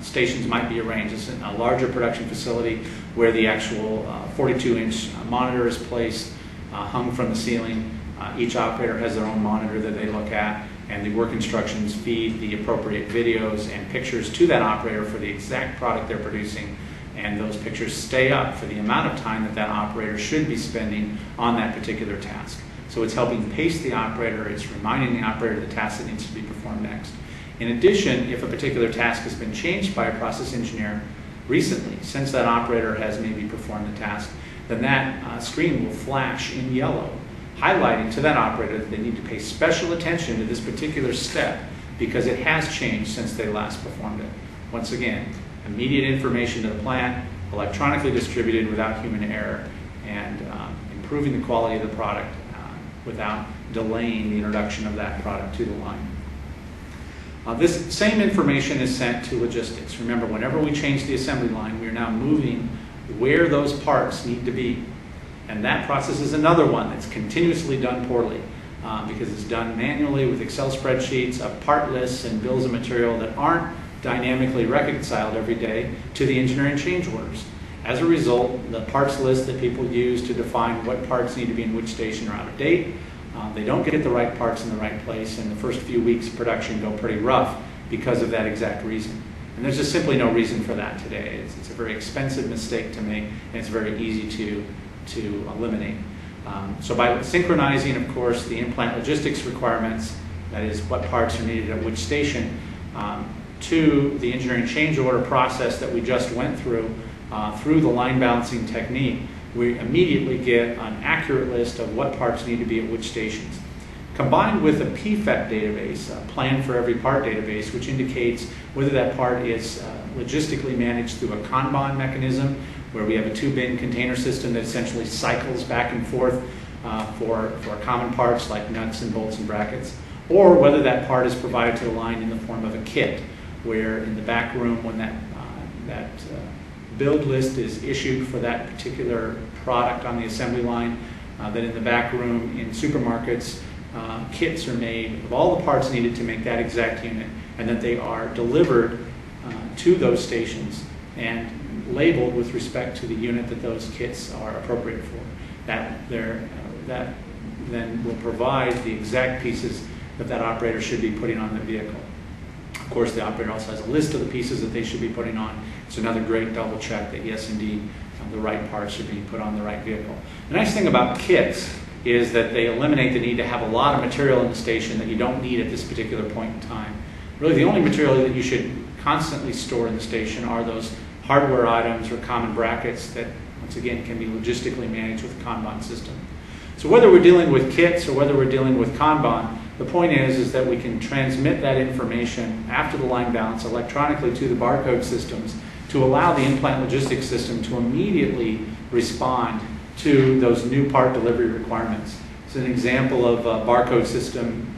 stations might be arranged. It's in a larger production facility where the actual 42-inch monitor is placed, hung from the ceiling. Each operator has their own monitor that they look at, and the work instructions feed the appropriate videos and pictures to that operator for the exact product they're producing, and those pictures stay up for the amount of time that that operator should be spending on that particular task. So it's helping pace the operator, it's reminding the operator of the task that needs to be performed next. In addition, if a particular task has been changed by a process engineer recently, since that operator has maybe performed the task, then that screen will flash in yellow, highlighting to that operator that they need to pay special attention to this particular step because it has changed since they last performed it. Once again, immediate information to the plant, electronically distributed without human error, and improving the quality of the product without delaying the introduction of that product to the line. This same information is sent to logistics. Remember, whenever we change the assembly line, we are now moving where those parts need to be. And that process is another one that's continuously done poorly because it's done manually with Excel spreadsheets of part lists and bills of material that aren't dynamically reconciled every day to the engineering change orders. As a result, the parts list that people use to define what parts need to be in which station are out of date. They don't get the right parts in the right place, and the first few weeks of production go pretty rough because of that exact reason. And there's just simply no reason for that today. It's a very expensive mistake to make, and it's very easy to eliminate. So by synchronizing, of course, the in-plant logistics requirements, that is what parts are needed at which station, to the engineering change order process that we just went through the line balancing technique, we immediately get an accurate list of what parts need to be at which stations. Combined with a PFEP database, a plan for every part database, which indicates whether that part is logistically managed through a Kanban mechanism, where we have a 2-bin container system that essentially cycles back and forth for common parts like nuts and bolts and brackets, or whether that part is provided to the line in the form of a kit, where in the back room, when that build list is issued for that particular product on the assembly line, that in the back room in supermarkets, kits are made of all the parts needed to make that exact unit, and that they are delivered to those stations and labeled with respect to the unit that those kits are appropriate for. That then will provide the exact pieces that operator should be putting on the vehicle. Of course, the operator also has a list of the pieces that they should be putting on. It's another great double check that yes, indeed, the right parts are being put on the right vehicle. The nice thing about kits is that they eliminate the need to have a lot of material in the station that you don't need at this particular point in time. Really, the only material that you should constantly store in the station are those hardware items or common brackets that, once again, can be logistically managed with a Kanban system. So whether we're dealing with kits or whether we're dealing with Kanban, the point is that we can transmit that information after the line balance electronically to the barcode systems to allow the in-plant logistics system to immediately respond to those new part delivery requirements. It's an example of a barcode system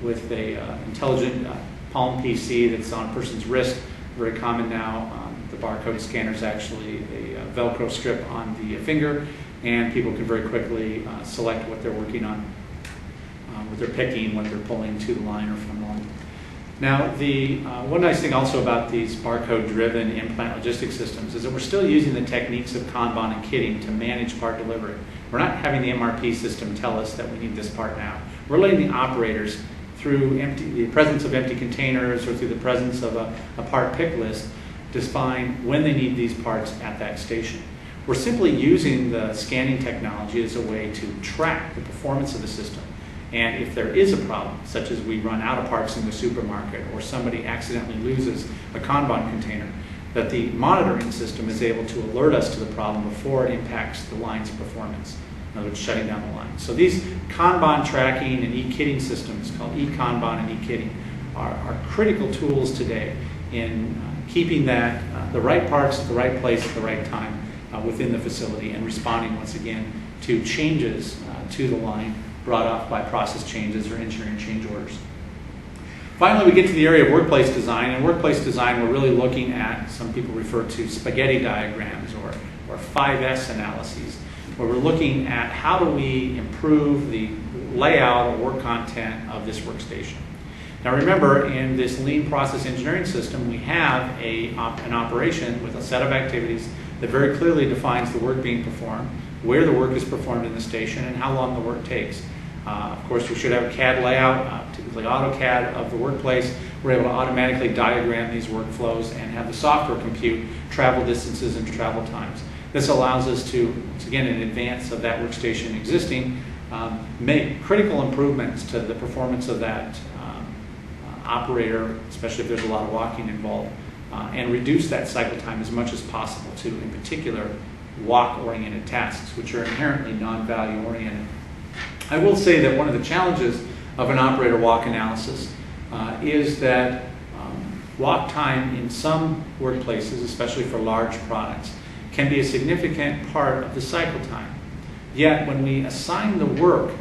with a intelligent palm PC that's on a person's wrist, very common now. The barcode scanner is actually a Velcro strip on the finger, and people can very quickly select what they're working on, what they're picking, what they're pulling to the line or from the line. Now, the one nice thing also about these barcode-driven implant logistics systems is that we're still using the techniques of Kanban and kitting to manage part delivery. We're not having the MRP system tell us that we need this part now. We're letting the operators, through the presence of empty containers or through the presence of a part pick list, define when they need these parts at that station. We're simply using the scanning technology as a way to track the performance of the system. And if there is a problem, such as we run out of parts in the supermarket or somebody accidentally loses a Kanban container, that the monitoring system is able to alert us to the problem before it impacts the line's performance. In other words, shutting down the line. So these Kanban tracking and e-kitting systems, called e-Kanban and e-kitting, are critical tools today in keeping that the right parts at the right place at the right time within the facility and responding once again to changes to the line brought off by process changes or engineering change orders. Finally, we get to the area of workplace design. In workplace design, we're really looking at, some people refer to spaghetti diagrams or 5S analyses, where we're looking at how do we improve the layout or work content of this workstation. Now remember, in this lean process engineering system, we have an operation with a set of activities that very clearly defines the work being performed, where the work is performed in the station, and how long the work takes. Of course, we should have a CAD layout, typically AutoCAD, of the workplace. We're able to automatically diagram these workflows and have the software compute travel distances and travel times. This allows us to, once again, in advance of that workstation existing, make critical improvements to the performance of that operator, especially if there's a lot of walking involved, and reduce that cycle time as much as possible to, in particular, walk-oriented tasks, which are inherently non-value oriented. I will say that one of the challenges of an operator walk analysis is that walk time in some workplaces, especially for large products, can be a significant part of the cycle time. Yet when we assign the work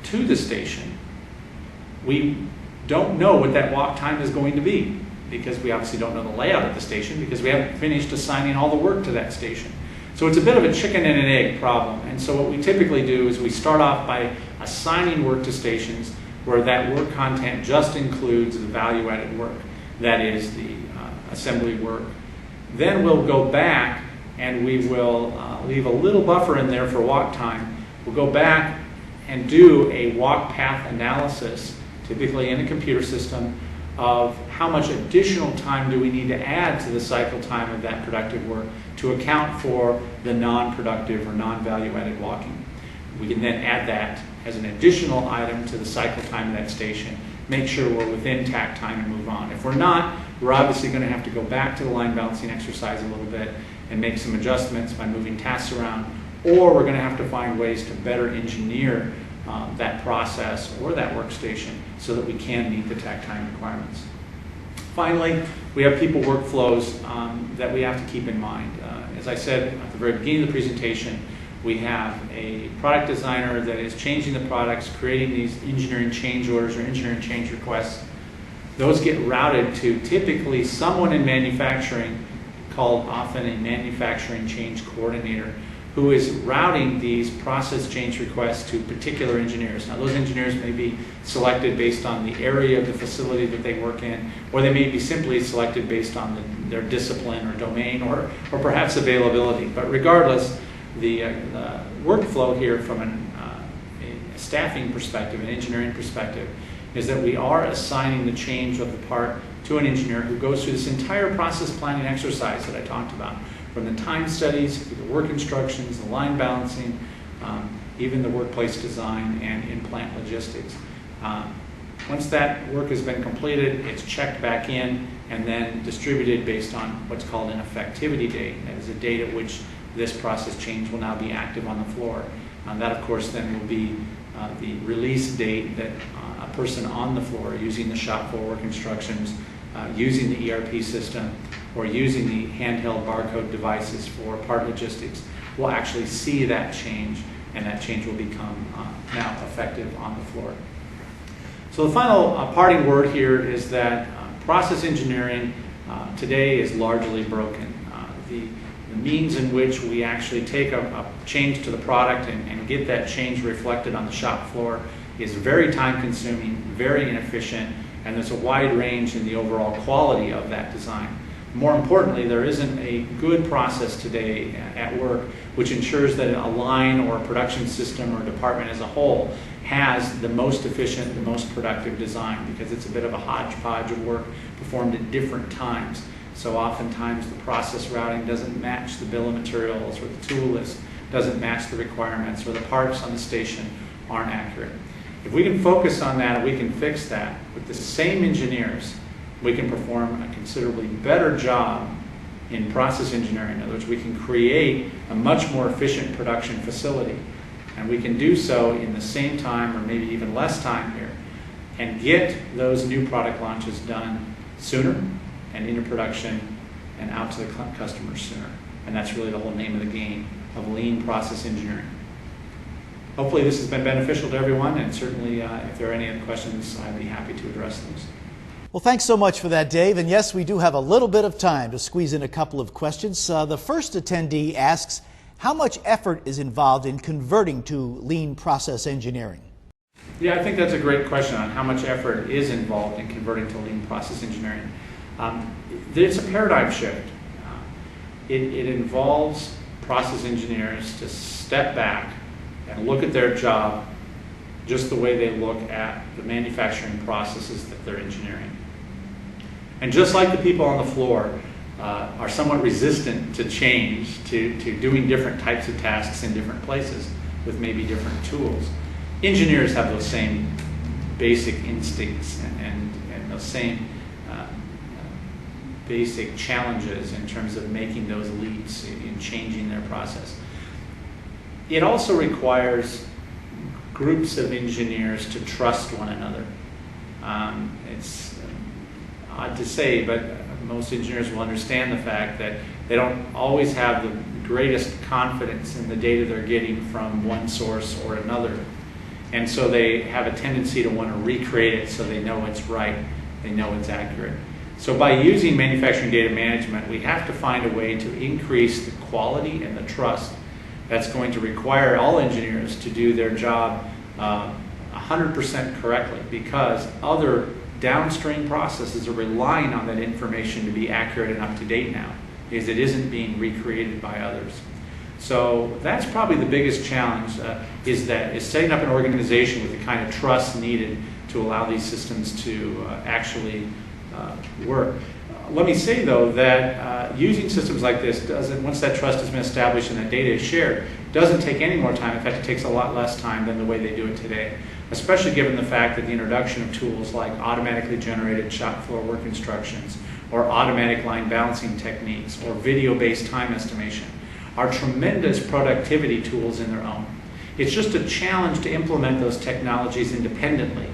to the station, we don't know what that walk time is going to be, because we obviously don't know the layout of the station, because we haven't finished assigning all the work to that station. So it's a bit of a chicken and an egg problem. And so what we typically do is we start off by assigning work to stations where that work content just includes the value-added work, that is the assembly work. Then we'll go back and we will leave a little buffer in there for walk time. We'll go back and do a walk path analysis, typically in a computer system, of how much additional time do we need to add to the cycle time of that productive work to account for the non-productive or non-value-added walking. We can then add that as an additional item to the cycle time of that station, make sure we're within takt time and move on. If we're not, we're obviously going to have to go back to the line balancing exercise a little bit and make some adjustments by moving tasks around, or we're going to have to find ways to better engineer that process or that workstation so that we can meet the takt time requirements. Finally, we have people workflows that we have to keep in mind. As I said at the very beginning of the presentation, we have a product designer that is changing the products, creating these engineering change orders or engineering change requests. Those get routed to typically someone in manufacturing, called often a manufacturing change coordinator, who is routing these process change requests to particular engineers. Now, those engineers may be selected based on the area of the facility that they work in, or they may be simply selected based on their discipline or domain, or perhaps availability. But regardless, the workflow here from a staffing perspective, an engineering perspective, is that we are assigning the change of the part to an engineer who goes through this entire process planning exercise that I talked about, from the time studies, to the work instructions, the line balancing, even the workplace design and in-plant logistics. Once that work has been completed, it's checked back in and then distributed based on what's called an effectivity date. That is a date at which this process change will now be active on the floor. That, of course, then will be the release date that a person on the floor using the shop floor work instructions, using the ERP system, or using the handheld barcode devices for part logistics will actually see that change, and that change will become now effective on the floor. So the final parting word here is that process engineering today is largely broken. The the means in which we actually take a change to the product and get that change reflected on the shop floor is very time consuming, very inefficient, and there's a wide range in the overall quality of that design. More importantly, there isn't a good process today at work which ensures that a line or a production system or department as a whole has the most efficient, the most productive design, because it's a bit of a hodgepodge of work performed at different times. So oftentimes the process routing doesn't match the bill of materials, or the tool list doesn't match the requirements, or the parts on the station aren't accurate. If we can focus on that and we can fix that with the same engineers, we can perform a considerably better job in process engineering. In other words, we can create a much more efficient production facility, and we can do so in the same time, or maybe even less time here, and get those new product launches done sooner and into production and out to the customers sooner. And that's really the whole name of the game of lean process engineering. Hopefully this has been beneficial to everyone, and certainly if there are any other questions, I'd be happy to address those. Well, thanks so much for that, Dave. And yes, we do have a little bit of time to squeeze in a couple of questions. The first attendee asks, how much effort is involved in converting to lean process engineering? Yeah, I think that's a great question on how much effort is involved in converting to lean process engineering. It's a paradigm shift. It involves process engineers to step back and look at their job just the way they look at the manufacturing processes that they're engineering. And just like the people on the floor are somewhat resistant to change, to doing different types of tasks in different places with maybe different tools, engineers have those same basic instincts and those same basic challenges in terms of making those leaps in changing their process. It also requires groups of engineers to trust one another. It's odd to say, but most engineers will understand the fact that they don't always have the greatest confidence in the data they're getting from one source or another. And so they have a tendency to want to recreate it so they know it's right, they know it's accurate. So by using manufacturing data management, we have to find a way to increase the quality and the trust that's going to require all engineers to do their job 100% correctly, because other downstream processes are relying on that information to be accurate and up to date now, because it isn't being recreated by others. So that's probably the biggest challenge, is setting up an organization with the kind of trust needed to allow these systems to actually work. Let me say, though, that using systems like this doesn't, once that trust has been established and that data is shared, doesn't take any more time. In fact, it takes a lot less time than the way they do it today, especially given the fact that the introduction of tools like automatically generated shop floor work instructions, or automatic line balancing techniques, or video-based time estimation are tremendous productivity tools in their own. It's just a challenge to implement those technologies independently,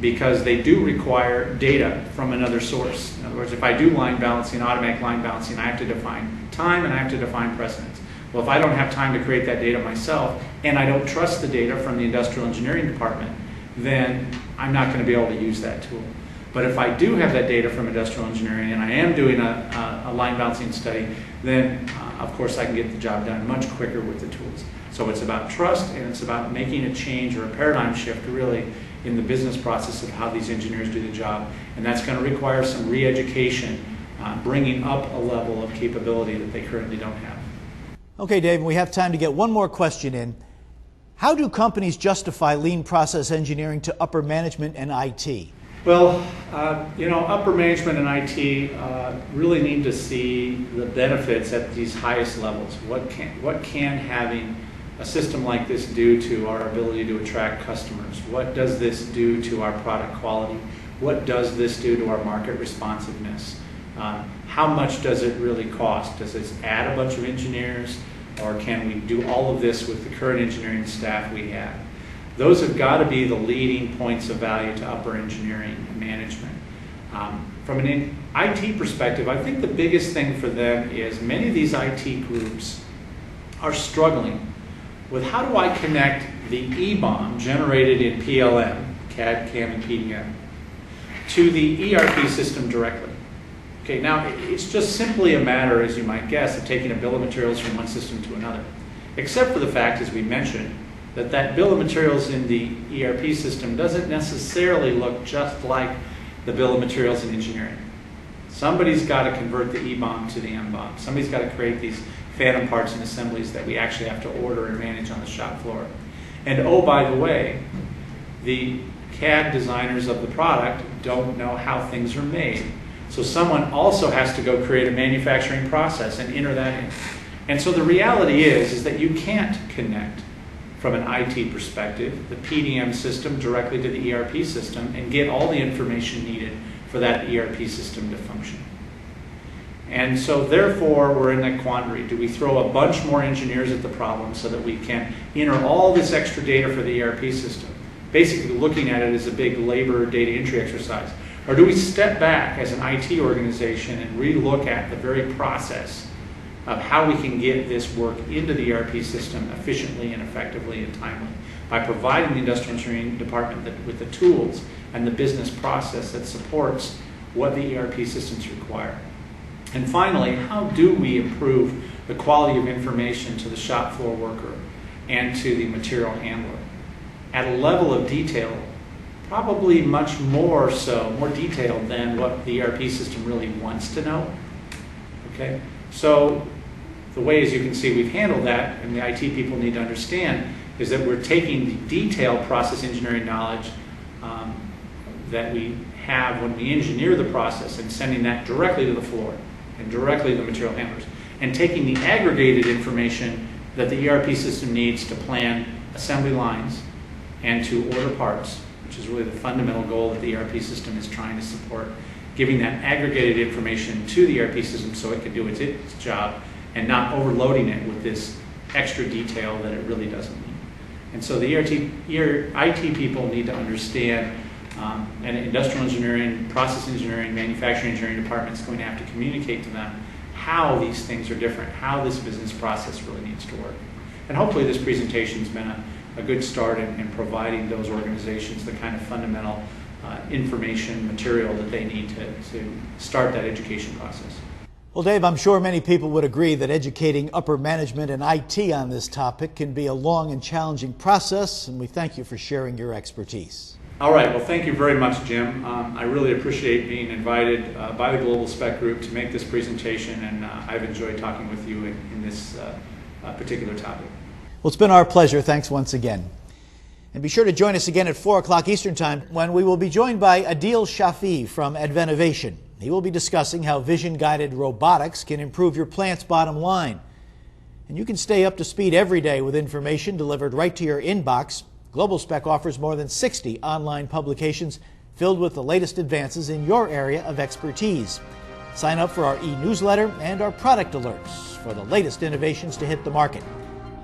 because they do require data from another source. In other words, if I do line balancing, automatic line balancing, I have to define time and I have to define precedence. Well, if I don't have time to create that data myself, and I don't trust the data from the industrial engineering department, then I'm not going to be able to use that tool. But if I do have that data from industrial engineering and I am doing a line balancing study, then of course I can get the job done much quicker with the tools. So it's about trust, and it's about making a change or a paradigm shift really in the business process of how these engineers do the job. And that's going to require some re-education, bringing up a level of capability that they currently don't have. Okay, Dave, we have time to get one more question in. How do companies justify lean process engineering to upper management and IT? Well, upper management and IT really need to see the benefits at these highest levels. What can having a system like this do to our ability to attract customers? What does this do to our product quality? What does this do to our market responsiveness? How much does it really cost? Does this add a bunch of engineers, or can we do all of this with the current engineering staff we have? Those have got to be the leading points of value to upper engineering management. From an IT perspective, I think the biggest thing for them is many of these IT groups are struggling with how do I connect the E-BOM generated in PLM, CAD, CAM, and PDM, to the ERP system directly. Okay, now it's just simply a matter, as you might guess, of taking a bill of materials from one system to another. Except for the fact, as we mentioned, that that bill of materials in the ERP system doesn't necessarily look just like the bill of materials in engineering. Somebody's got to convert the E-BOM to the M-BOM. Somebody's got to create these phantom parts and assemblies that we actually have to order and manage on the shop floor. And oh, by the way, the CAD designers of the product don't know how things are made. So someone also has to go create a manufacturing process and enter that in. And so the reality is that you can't connect from an IT perspective the PDM system directly to the ERP system and get all the information needed for that ERP system to function. And so therefore we're in a quandary. Do we throw a bunch more engineers at the problem so that we can enter all this extra data for the ERP system, basically looking at it as a big labor data entry exercise? Or do we step back as an IT organization and relook at the very process of how we can get this work into the ERP system efficiently and effectively and timely by providing the industrial engineering department with the tools and the business process that supports what the ERP systems require? And finally, how do we improve the quality of information to the shop floor worker and to the material handler at a level of detail probably much more so, more detailed than what the ERP system really wants to know? Okay, so the way, as you can see, we've handled that, and the IT people need to understand, is that we're taking the detailed process engineering knowledge that we have when we engineer the process and sending that directly to the floor and directly to the material handlers, and taking the aggregated information that the ERP system needs to plan assembly lines and to order parts, which is really the fundamental goal that the ERP system is trying to support, giving that aggregated information to the ERP system so it can do its job and not overloading it with this extra detail that it really doesn't need. And so the IT people need to understand, and industrial engineering, process engineering, manufacturing engineering department is going to have to communicate to them how these things are different, how this business process really needs to work. And hopefully this presentation has been a good start in providing those organizations the kind of fundamental information material that they need to start that education process. Well, Dave, I'm sure many people would agree that educating upper management and IT on this topic can be a long and challenging process, and we thank you for sharing your expertise. All right, well, thank you very much, Jim. I really appreciate being invited by the Global Spec Group to make this presentation, and I've enjoyed talking with you in this particular topic. Well, it's been our pleasure. Thanks once again. And be sure to join us again at 4 o'clock Eastern Time when we will be joined by Adil Shafi from Advenovation. He will be discussing how vision-guided robotics can improve your plant's bottom line. And you can stay up to speed every day with information delivered right to your inbox. Global Spec offers more than 60 online publications filled with the latest advances in your area of expertise. Sign up for our e-newsletter and our product alerts for the latest innovations to hit the market.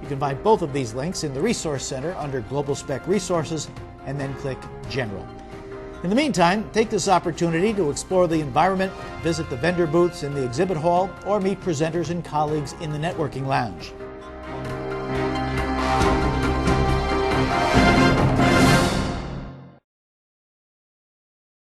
You can find both of these links in the Resource Center under Global Spec Resources and then click General. In the meantime, take this opportunity to explore the environment, visit the vendor booths in the exhibit hall, or meet presenters and colleagues in the networking lounge.